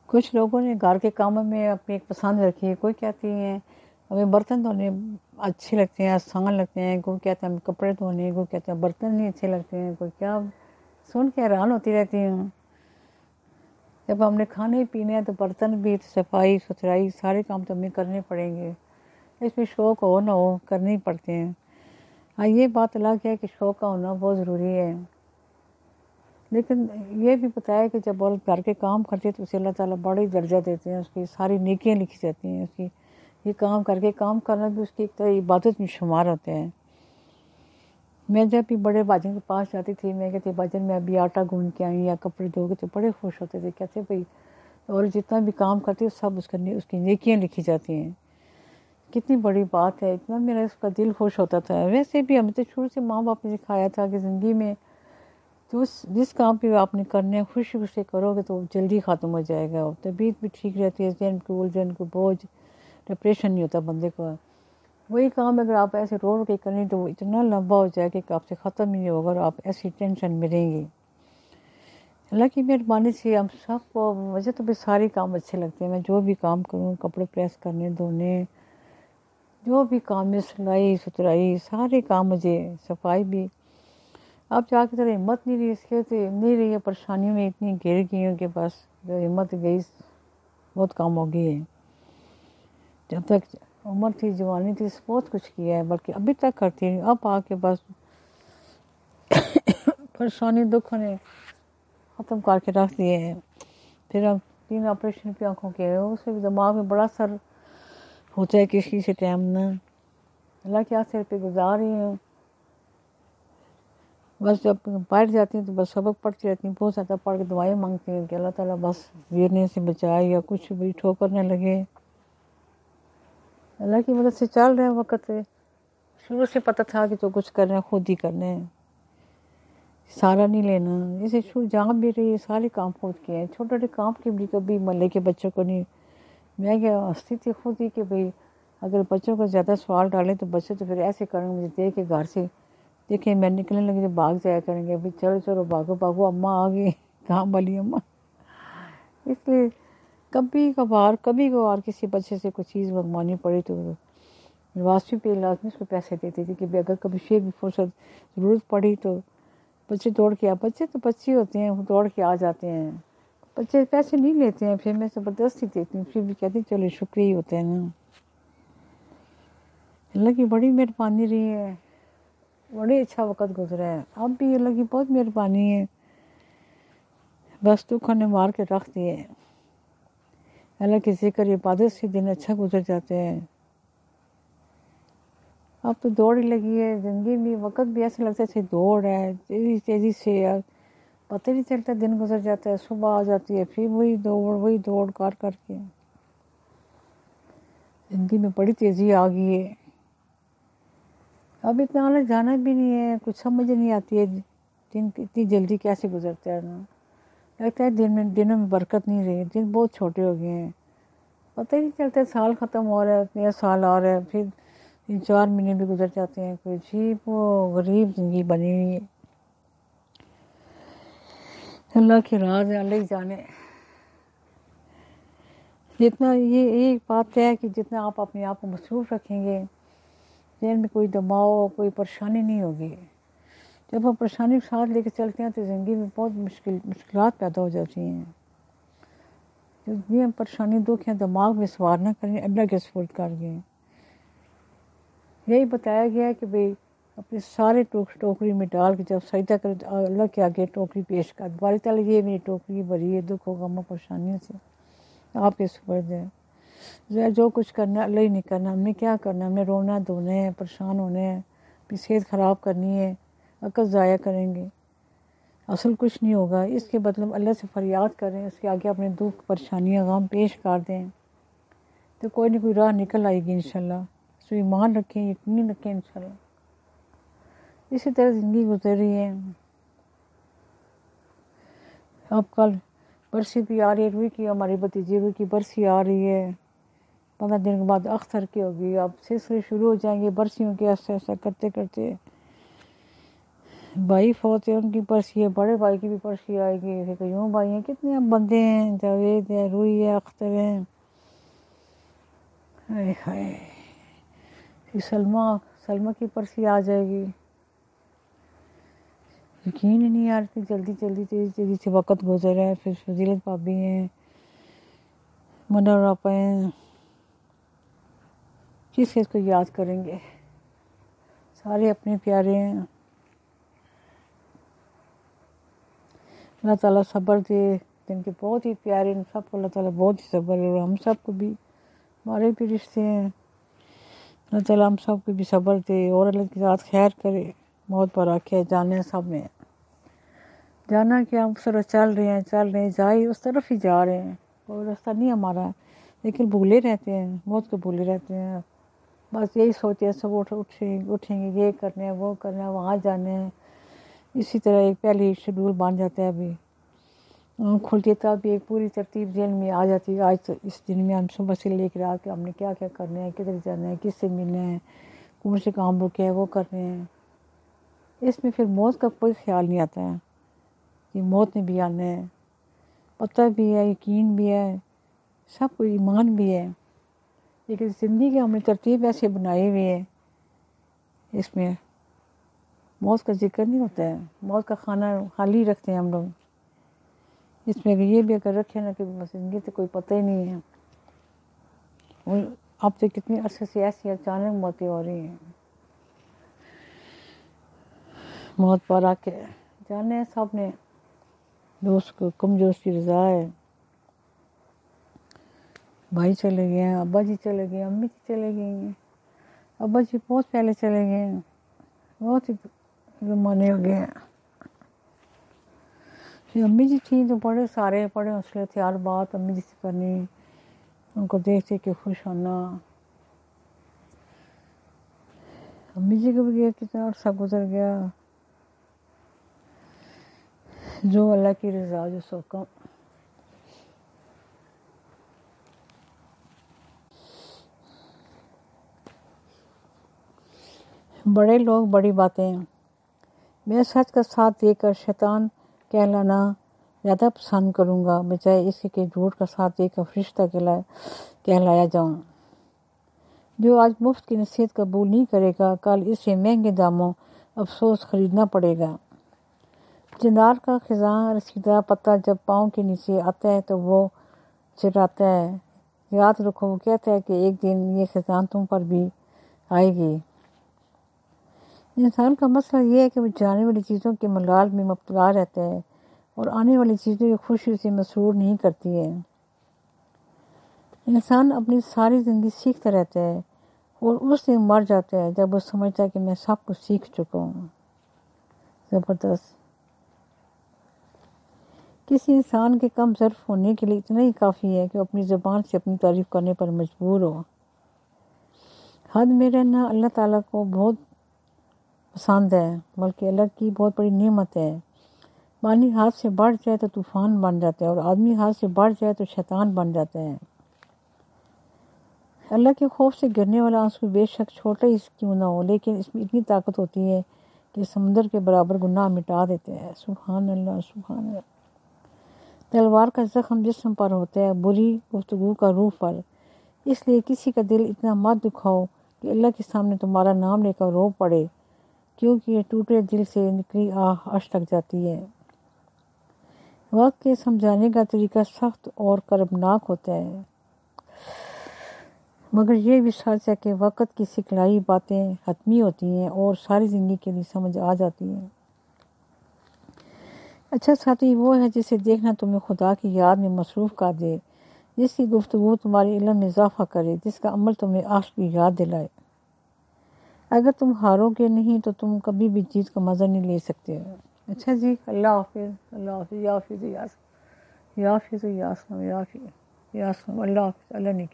کچھ لوگوں نے گھر کے کاموں میں اپنی ایک پسند رکھی ہے. کوئی کہتی ہیں ہمیں برتن دھونے اچھے لگتے ہیں، آسان لگتے ہیں، کوئی کہتا ہے ہمیں کپڑے دھونے، کوئی کہتا ہے برتن نہیں اچھے لگتے ہیں، کوئی کیا. سن کے حیران ہوتی رہتی ہوں. جب ہم نے کھانے پینے ہیں تو برتن بھی، صفائی ستھرائی سارے کام تو ہمیں کرنے پڑیں گے. اس میں شوق ہو نہ ہو کرنے ہی پڑتے ہیں. ہاں یہ بات الگ ہے کہ شوق کا ہونا بہت ضروری ہے، لیکن یہ بھی بتایا کہ جب عورت گھر کے کام کرتی ہے تو اسے اللہ تعالیٰ بڑی درجہ دیتے ہیں، اس کی ساری نیکیاں لکھی جاتی ہیں. اس کی یہ کام کر کے کام کرنا بھی اس کی ایک طرح عبادت میں شمار ہوتے ہیں. میں جب بھی بڑے باجن کے پاس جاتی تھی، میں کہتی باجن میں ابھی آٹا گوندھ کے آئی یا کپڑے دھو کے، تو بڑے خوش ہوتے تھے. کہتے بھائی اور جتنا بھی کام کرتی ہے سب اس کی نیکیاں لکھی جاتی ہیں. کتنی بڑی بات ہے، اتنا میرا اس کا دل خوش ہوتا تھا. ویسے بھی ہمیں تو شروع سے ماں باپ نے سکھایا تھا کہ زندگی میں تو جس کام پہ آپ نے کرنا ہے خوشی خوشی کرو گے تو جلدی ختم ہو جائے گا. طبیعت بھی ٹھیک رہتی ہے، ذہن کو الجھن کو بوجھ ڈپریشن نہیں ہوتا بندے کو. وہی کام اگر آپ ایسے رو کے کریں تو وہ اتنا لمبا ہو جائے کہ آپ سے ختم ہی نہیں ہوگا اور آپ ایسی ٹینشن میں رہیں گے. اللہ کی مہربانی سے ہم سب کو، مجھے تو بھی سارے کام اچھے لگتے ہیں. میں جو بھی کام کروں، کپڑے پریس کرنے، دھونے، جو بھی کام ہے، سلائی ستھرائی سارے کام مجھے، صفائی بھی. اب جا کے ذرا ہمت نہیں رہی، اس کے نہیں رہی ہے، پریشانیوں میں اتنی گھیر گئی ہوں کہ بس ہمت گئی، بہت کام ہو گئی ہے. جب تک عمر تھی، جوانی تھی، بہت کچھ کیا ہے، بلکہ ابھی تک کرتی ہوں. اب آ کے بس پریشانی دکھ نے ختم کر کے رکھ دیے ہیں. پھر اب 3 آپریشن پہ آنکھوں کے، اس سے بھی دماغ میں بڑا اثر ہوتا ہے کسی سے ٹائم نہ. اللہ کے آسر پہ گزار رہی ہوں. بس جب باہر جاتی ہوں تو بس سبق پڑھتی رہتی ہوں، بہت زیادہ پڑھ کے دعائیں مانگتی ہوں کہ اللہ تعالیٰ بس گرنے سے بچائے یا کچھ بھی ٹھوکر نہ لگے. اللہ کی مدد سے چل رہے ہیں. وقت سے شروع سے پتہ تھا کہ جو کچھ کرنا ہے خود ہی کرنا ہے، سارا نہیں لینا. جیسے جہاں بھی رہی سارے کام خود کیے ہیں. چھوٹے چھوٹے کام کے بھی کبھی محلے کے بچوں کو نہیں. میں کیا ہنستی تھی خود ہی کہ بھئی اگر بچوں کو زیادہ سوال ڈالیں تو بچے تو پھر ایسے کریں گے، مجھے دیکھ کے گھر سے دیکھیں میں نکلنے لگی تو بھاگ جایا کریں گے، ابھی چلو چلو بھاگو بھاگو اماں آ گئی، کام والی اماں. اس لیے کبھی کبھار کسی بچے سے کوئی چیز منگوانی پڑی تو واسطے پہ لازمی اس کو پیسے دیتی تھی کہ اگر کبھی شیر بھی فرصت ضرورت پڑی تو بچے دوڑ کے بچے تو بچے ہوتے ہیں، وہ دوڑ کے آ جاتے ہیں. بچے پیسے نہیں لیتے ہیں، پھر میں زبردستی دیتی ہوں، پھر بھی کہتی چلو شکریہ ہی ہوتا ہے نا. اللہ کی بڑی مہربانی رہی ہے، بڑے اچھا وقت گزرا ہے. اب بھی اللہ کی بہت مہربانی ہے، بس دکھوں نے مار کے رکھ دیے. اللہ کی ذکر عبادت سے دن اچھا گزر جاتے ہیں. اب تو دوڑ ہی لگی ہے زندگی میں، وقت بھی ایسا لگتا ہے جیسے دوڑ ہے، تیزی تیزی سے یار پتہ نہیں چلتا، دن گزر جاتا ہے، صبح آ جاتی ہے، پھر وہی دوڑ کر کے زندگی میں بڑی تیزی آ گئی ہے. اب اتنا آنا جانا بھی نہیں ہے، کچھ سمجھ نہیں آتی ہے دن اتنی جلدی کیسے گزرتا ہے نا. لگتا ہے دنوں میں برکت نہیں رہی، دن بہت چھوٹے ہو گئے ہیں، پتہ ہی نہیں چلتا. سال ختم ہو رہا ہے، نیا سال آ رہا ہے، پھر 3-4 مہینے بھی گزر جاتے ہیں. کوئی عجیب و غریب زندگی بنی ہوئی ہے. اللہ کی راز ہے، اللہ ہی جانے. جتنا یہ ایک بات ہے کہ جتنا آپ اپنے آپ کو مصروف رکھیں گے، ذہن میں کوئی دباؤ کوئی پریشانی نہیں ہوگی. جب ہم پریشانی کے ساتھ لے کے چلتے ہیں تو زندگی میں بہت مشکلات پیدا ہو جاتی ہیں. یہ ہم پریشانی دکھ ہیں دماغ میں سوار نہ کریں، اللہ کے سپرد کر دیں. یہی بتایا گیا ہے کہ بھئی اپنے سارے ٹوکری میں ڈال کے جب سجدہ کرے تو اللہ کے آگے ٹوکری پیش کر، باری تعالیٰ یہ میری ٹوکری بھری ہے دکھ و غم و پریشانیوں سے، آپ کے سپرد ہے. جو کچھ کرنا ہے اللہ ہی نہیں کرنا. ہم نے کیا کرنا، ہم نے رونا دھونا ہے، پریشان ہونا ہے، اپنی صحت خراب کرنی ہے، وقت ضائع کریں گے، اصل کچھ نہیں ہوگا. اس کے بدلے اللہ سے فریاد کریں، اس کے آگے اپنے دکھ پریشانیاں غم پیش کر دیں تو کوئی نہ کوئی راہ نکل آئے گی انشاءاللہ. سو ایمان رکھیں، یقین رکھیں انشاءاللہ. اسی طرح زندگی گزر رہی ہے. اب کل برسی بھی آ رہی ہے، روئی کی ہماری بھتیجی روئی کی برسی آ رہی ہے. 15 دن کے بعد اختر کی ہوگی. اب سلسلے شروع ہو جائیں گے برسیوں کے، ایسا ایسا کرتے کرتے بھائی فوت ہے ان کی پرچی ہے، بڑے بھائی کی بھی پرچی آئے گی، پھر یوں بھائی ہیں، کتنے اب بندے ہیں، جاوید ہے، روئی ہے، اختر ہے، ہائے ہائے، پھر سلمہ کی پرچی آ جائے گی۔ یقین ہی نہیں آ رہی، جلدی جلدی تیزی تیزی سے وقت گزر رہا ہے۔ پھر فضیلت بھابی ہیں، منر آپا ہیں، کس کو یاد کریں گے، سارے اپنے پیارے ہیں۔ اللہ تعالیٰ صبر دے، جن کے بہت ہی پیارے، ان سب کو اللہ تعالیٰ بہت ہی صبر دے، اور ہم سب کو بھی، ہمارے بھی رشتے ہیں، اللہ تعالیٰ ہم سب کو بھی صبر دے اور اللہ کے ساتھ خیر کرے۔ موت پر آکے جانے سب نے، جانا کہ ہم اس طرح چل رہے ہیں، جائے اس طرف ہی جا رہے ہیں، کوئی راستہ نہیں ہمارا، لیکن بھولے رہتے ہیں، موت کو بھولے رہتے ہیں، بس یہی سوچتے ہیں سب اٹھیں گے، یہ کرنا ہے، وہ کرنا ہے، وہاں جانا ہے، اسی طرح ایک پہلے شیڈول بن جاتا ہے۔ ابھی کھلتی ہے تب بھی ایک پوری ترتیب ذہن میں آ جاتی ہے، آج تو اس دن میں ہم صبح سے لے کے رات کے ہم نے کیا کیا کرنا ہے، کدھر جانا ہے، کس سے ملنا ہے، کون سے کام رکے ہیں وہ کرنے ہیں۔ اس میں پھر موت کا کوئی خیال نہیں آتا ہے کہ موت نے بھی آنا ہے، پتہ بھی ہے، یقین بھی ہے، سب کو ایمان بھی ہے، لیکن زندگی کی ہم نے ترتیب ایسے بنائی ہوئی ہے، اس میں موت کا ذکر نہیں ہوتا ہے، موت کا کھانا خالی رکھتے ہیں ہم لوگ، اس میں یہ بھی اگر رکھے نا کہ زندگی تو کوئی پتہ ہی نہیں ہے، اور اب تو کتنے عرصے سے ایسی اچانک موتیں ہو رہی ہیں۔ موت پر آ کے جانے ہیں سب نے، دوست کو کمزور کی رضا ہے، بھائی چلے گئے ہیں، ابا جی چلے گئے، امی جی چلے گئی ہیں، ابا جی بہت پہلے چلے گئے ہیں، بہت ہی زمانے ہو گئے ہیں۔ پھر امی جی تھیں تو بڑے حوصلے تھے، ہر بات امی جی سے کرنی، ان کو دیکھ کے خوش ہونا۔ امی جی کو بھی کتنا عرصہ گزر گیا، جو اللہ کی رضا جو سو کم۔ بڑے لوگ بڑی باتیں، میں سچ کا ساتھ دے کر شیطان کہلانا زیادہ پسند کروں گا، بجائے اس کے جھوٹ کا ساتھ دے کر فرشتہ کہلایا جاؤں۔ جو آج مفت کی نصیحت قبول نہیں کرے گا، کل اسے مہنگے داموں افسوس خریدنا پڑے گا۔ جندار کا خزاں رسیدہ پتہ جب پاؤں کے نیچے آتا ہے تو وہ چراتا ہے، یاد رکھو وہ کہتا ہے کہ ایک دن یہ خزاں تم پر بھی آئے گی۔ انسان کا مسئلہ یہ ہے کہ وہ جانے والی چیزوں کے ملال میں مبتلا رہتا ہے اور آنے والی چیزوں کی خوشی سے مسرور نہیں کرتی ہے۔ انسان اپنی ساری زندگی سیکھتا رہتا ہے اور اس دن مر جاتا ہے جب وہ سمجھتا ہے کہ میں سب کچھ سیکھ چکا ہوں۔ زبردست۔ کسی انسان کے کم ظرف ہونے کے لیے اتنا ہی کافی ہے کہ وہ اپنی زبان سے اپنی تعریف کرنے پر مجبور ہو۔ حد میں رہنا اللہ تعالیٰ کو بہت پسند ہے، بلکہ اللہ کی بہت بڑی نعمت ہے۔ پانی ہاتھ سے بڑھ جائے تو طوفان بن جاتا ہے، اور آدمی ہاتھ سے بڑھ جائے تو شیطان بن جاتا ہے۔ اللہ کے خوف سے گرنے والا آنسو بے شک چھوٹا ہی کیوں نہ ہو، لیکن اس میں اتنی طاقت ہوتی ہے کہ سمندر کے برابر گناہ مٹا دیتے ہیں۔ سبحان اللہ، سبحان اللہ۔ تلوار کا زخم جسم پر ہوتا ہے، بری گفتگو کا روح پر، اس لیے کسی کا دل اتنا مت دکھاؤ کہ اللہ کے سامنے تمہارا نام لے کر رو پڑے، کیونکہ یہ ٹوٹے دل سے نکلی آہ عرش تک جاتی ہے۔ وقت کے سمجھانے کا طریقہ سخت اور کربناک ہوتا ہے، مگر یہ بھی سچ ہے کہ وقت کی سکھلائی باتیں حتمی ہوتی ہیں اور ساری زندگی کے لیے سمجھ آ جاتی ہیں۔ اچھا ساتھی وہ ہے جسے دیکھنا تمہیں خدا کی یاد میں مصروف کر دے، جس کی گفتگو تمہارے علم میں اضافہ کرے، جس کا عمل تمہیں عاشق کی یاد دلائے۔ اگر تم ہارو گے نہیں تو تم کبھی بھی جیت کا مزہ نہیں لے سکتے۔ اچھا جی، اللہ حافظ، اللہ حافظ، یا حافظ، یا حافظ، یا حافظ، یا حافظ، یا حافظ، اللہ حافظ، اللہ نے